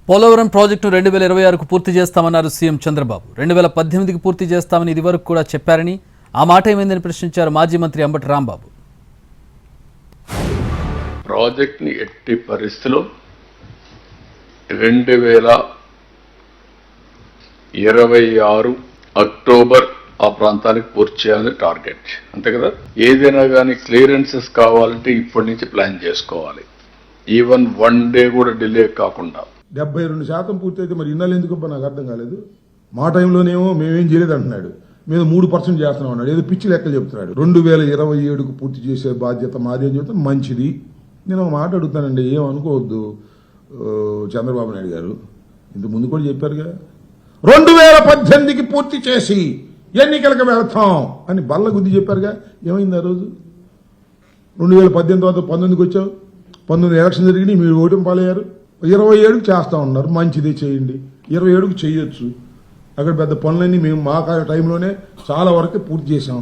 పోలవరం ప్రాజెక్టును 2026కు పూర్తి చేస్తామన్నారు సీఎం చంద్రబాబు. 2018కి పూర్తి చేస్తామని ఇదివరకు కూడా చెప్పారని, ఆ మాట ఏమైందని ప్రశ్నించారు మాజీ మంత్రి అంబటి రాంబాబు. ప్రాజెక్ట్ని ఎట్టి పరిస్థితిలో 2026 అక్టోబర్ ఆ ప్రాంతానికి పూర్తి చేయాలని టార్గెట్, అంతే కదా. ఏదైనా కానీ క్లియరెన్సెస్ కావాలంటే ఇప్పటి నుంచి ప్లాన్ చేసుకోవాలి. ఈవెన్ 1 డే కూడా డిలే కాకుండా 72% పూర్తయితే మరి ఇన్నాళ్ళు ఎందుకు నాకు అర్థం కాలేదు. మా టైంలోనేమో మేమేం చేయలేదు అంటున్నాడు, మేము 3% చేస్తున్నాం అన్నాడు. ఏదో పిచ్చి లెక్కలు చెప్తున్నాడు. 2027కు పూర్తి చేసే బాధ్యత మాది అని చెప్తాను. మంచిది. నేను ఒక మాట అడుగుతానండి, ఏమనుకోవద్దు చంద్రబాబు నాయుడు గారు, ఇంత ముందు కూడా చెప్పారుగా 2018కి పూర్తి చేసి ఎన్నికలకు వెళతాం అని బల్ల గుద్ది చెప్పారుగా. ఏమైంది ఆ రోజు? 2018 తర్వాత 19కి వచ్చావు, 19 ఎలక్షన్ జరిగినాయి, మీరు ఓటమి పాలయ్యారు. 27కి చేస్తా ఉన్నారు. మంచిదే, చేయండి. 27కి చేయొచ్చు. అక్కడ పెద్ద పనులన్నీ మేము మా టైంలోనే చాలా వరకు పూర్తి చేసాం.